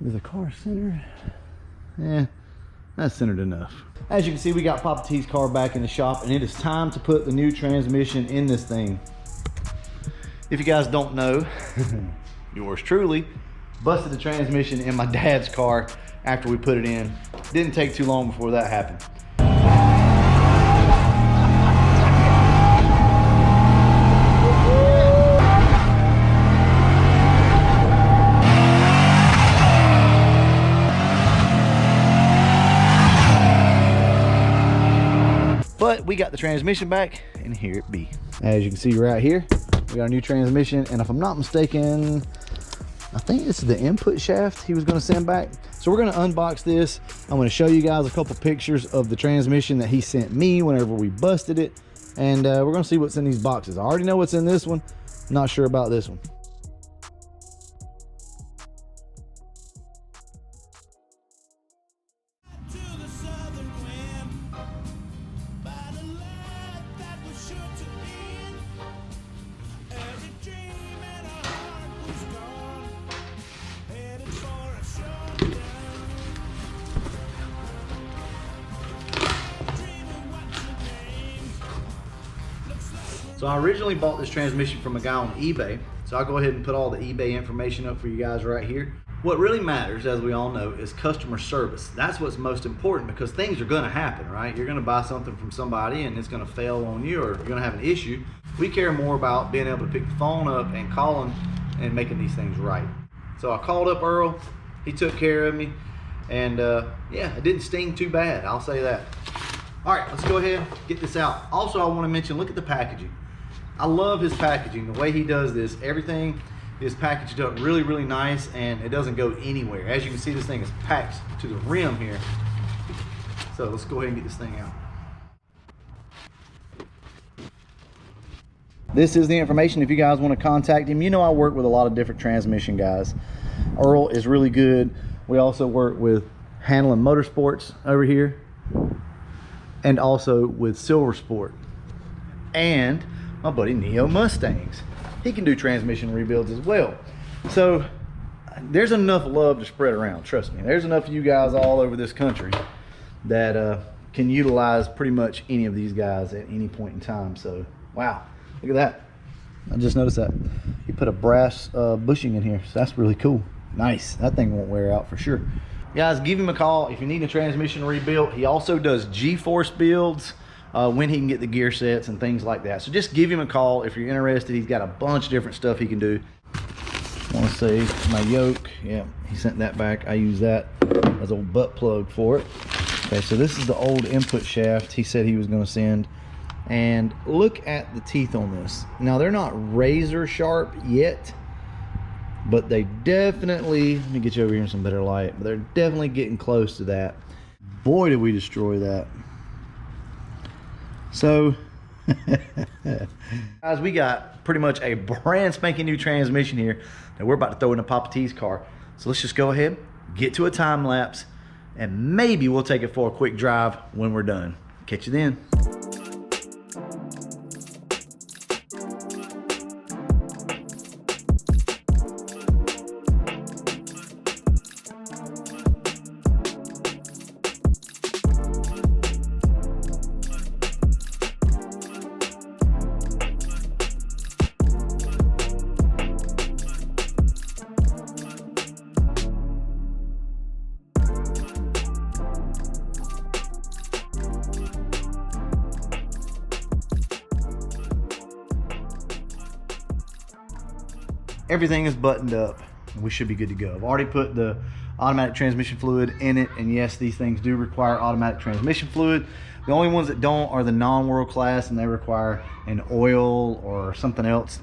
Is the car centered? Yeah, that's centered enough. As you can see, we got Papa T's car back in the shop, and it is time to put the new transmission in this thing. If you guys don't know, yours truly busted the transmission in my dad's car after we put it in. Didn't take too long before that happened. But we got the transmission back, and here it be. As you can see right here, we got a new transmission, and if I'm not mistaken, I think this is the input shaft he was going to send back. So we're going to unbox this. I'm going to show you guys a couple pictures of the transmission that he sent me whenever we busted it, and we're going to see what's in these boxes. I already know what's in this one, not sure about this one. So I originally bought this transmission from a guy on eBay. So I'll go ahead and put all the eBay information up for you guys right here. What really matters, as we all know, is customer service. That's what's most important, because things are gonna happen, right? You're gonna buy something from somebody and it's gonna fail on you, or you're gonna have an issue. We care more about being able to pick the phone up and calling and making these things right. So I called up Earl, he took care of me, and yeah, it didn't sting too bad, I'll say that. All right, let's go ahead, get this out. Also, I wanna mention, look at the packaging. I love his packaging, the way he does this. Everything is packaged up really, really nice, and it doesn't go anywhere. As you can see, this thing is packed to the rim here. So let's go ahead and get this thing out. This is the information if you guys want to contact him. You know, I work with a lot of different transmission guys. Earl is really good. We also work with Handling Motorsports over here, and also with Silver Sport, and my buddy Neo Mustangs. He can do transmission rebuilds as well. So there's enough love to spread around, trust me. There's enough of you guys all over this country that can utilize pretty much any of these guys at any point in time. So wow, look at that. I just noticed that he put a brass bushing in here, so that's really cool. Nice. That thing won't wear out for sure. Guys, give him a call if you need a transmission rebuilt. He also does G-force builds when he can get the gear sets and things like that. So just give him a call if you're interested. He's got a bunch of different stuff he can do. I want to say my yoke. Yeah, he sent that back. I use that as a butt plug for it. Okay, so this is the old input shaft he said he was going to send. And look at the teeth on this. Now, they're not razor sharp yet, but they definitely, let me get you over here in some better light, but they're definitely getting close to that. Boy, did we destroy that. So guys, we got pretty much a brand spanking new transmission here that we're about to throw in a Papa T's car. So let's just go ahead, get to a time lapse, and maybe we'll take it for a quick drive when we're done. Catch you then. Everything is buttoned up and we should be good to go. I've already put the automatic transmission fluid in it, and yes, these things do require automatic transmission fluid. The only ones that don't are the non-world class, and they require an oil or something else.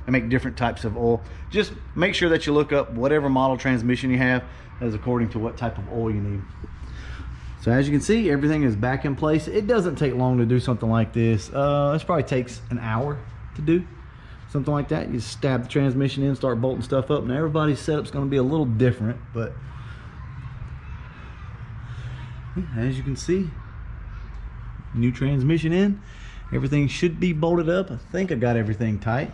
They make different types of oil. Just make sure that you look up whatever model transmission you have as according to what type of oil you need. So as you can see, everything is back in place. It doesn't take long to do something like this. This probably takes an hour to do. Something like that. You stab the transmission in, start bolting stuff up. Now everybody's setup's going to be a little different, but as you can see, new transmission in. Everything should be bolted up. I think I got everything tight.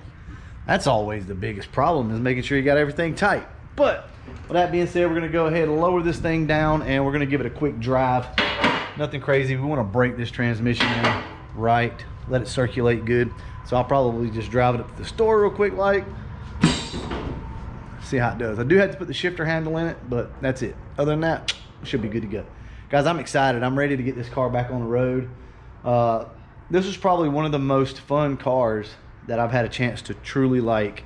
That's always the biggest problem, is making sure you got everything tight. But With that being said, we're gonna go ahead and lower this thing down and we're gonna give it a quick drive. Nothing crazy. We wanna break this transmission in right, let it circulate good. So I'll probably just drive it up to the store real quick, like, see how it does. I do have to put the shifter handle in it, but that's it. Other than that, it should be good to go. Guys, I'm excited. I'm ready to get this car back on the road. This is probably one of the most fun cars that I've had a chance to truly like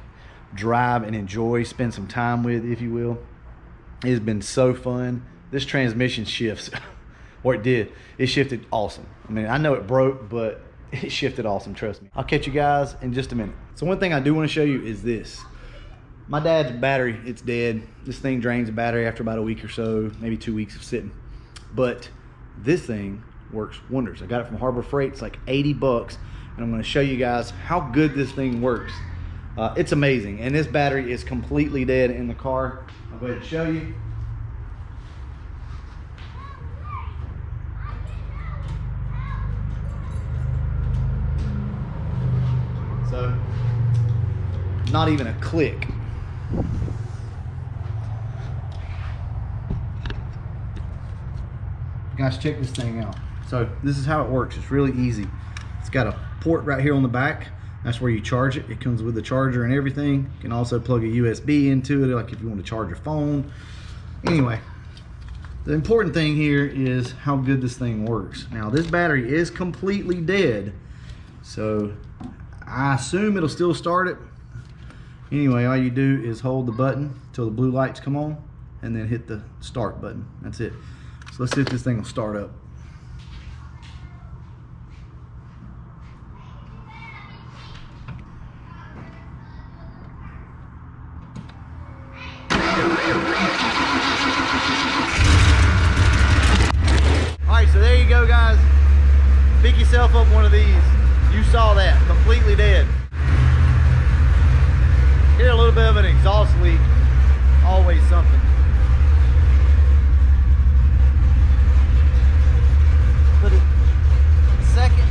drive and enjoy, spend some time with, if you will. It has been so fun. This transmission shifts, or it did. It shifted awesome. I mean, I know it broke, but it shifted awesome, trust me. I'll catch you guys in just a minute. So one thing I do want to show you is this. My dad's battery, it's dead. This thing drains the battery after about a week or so, maybe 2 weeks of sitting. But this thing works wonders. I got it from Harbor Freight. It's like 80 bucks. And I'm going to show you guys how good this thing works. It's amazing. And this battery is completely dead in the car. I'll go ahead and show you. So, not even a click. Guys, check this thing out. So this is how it works. It's really easy. It's got a port right here on the back. That's where you charge it. It comes with the charger and everything. You can also plug a USB into it, like if you want to charge your phone. Anyway, the important thing here is how good this thing works. Now this battery is completely dead, so I assume it'll still start it. Anyway, all you do is hold the button till the blue lights come on and then hit the start button. That's it. So let's see if this thing will start up. Alright, so there you go, guys. Pick yourself up one of these. You saw that, completely dead. Hear a little bit of an exhaust leak, always something. Put it second.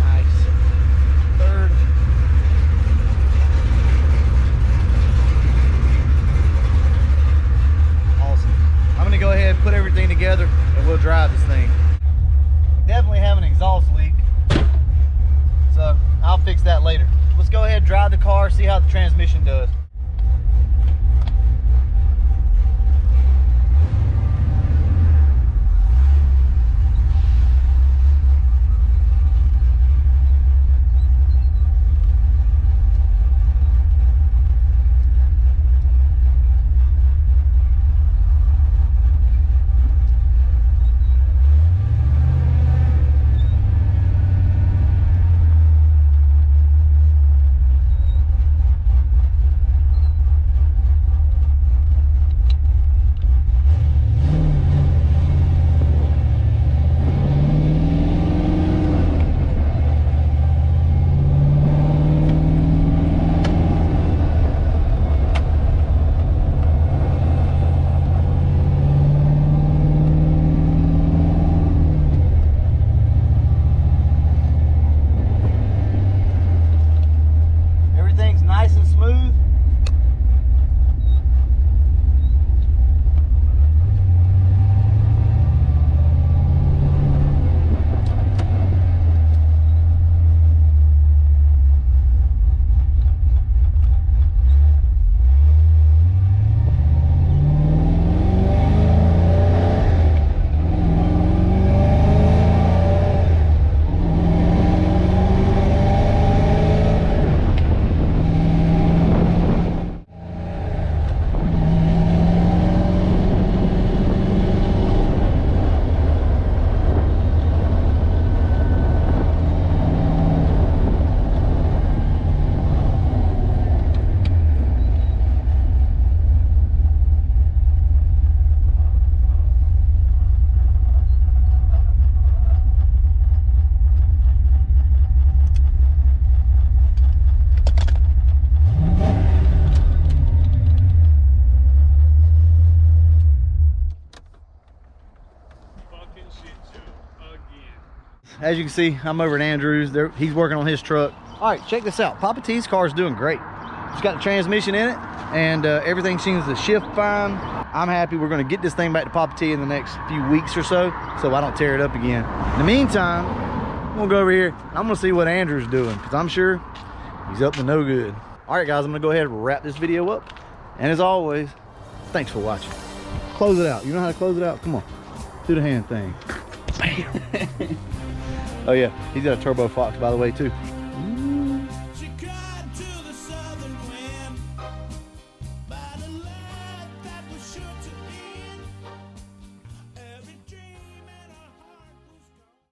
Nice. Third. Awesome. I'm gonna go ahead and put everything together and we'll drive this thing. Definitely have an exhaust leak, so I'll fix that later. Let's go ahead and drive the car, see how the transmission does. as you can see, I'm over at Andrews. He's working on his truck. All right, check this out. Papa T's car is doing great. It's got the transmission in it, and everything seems to shift fine. I'm happy. We're going to get this thing back to Papa T in the next few weeks or so I don't tear it up again. In the meantime, I'm going to go over here. I'm going to see what Andrew's doing, because I'm sure he's up to no good. All right, guys, I'm going to go ahead and wrap this video up. And as always, thanks for watching. Close it out. You know how to close it out? Come on. Do the hand thing. Bam. Oh, yeah. He's got a Turbo Fox, by the way, too.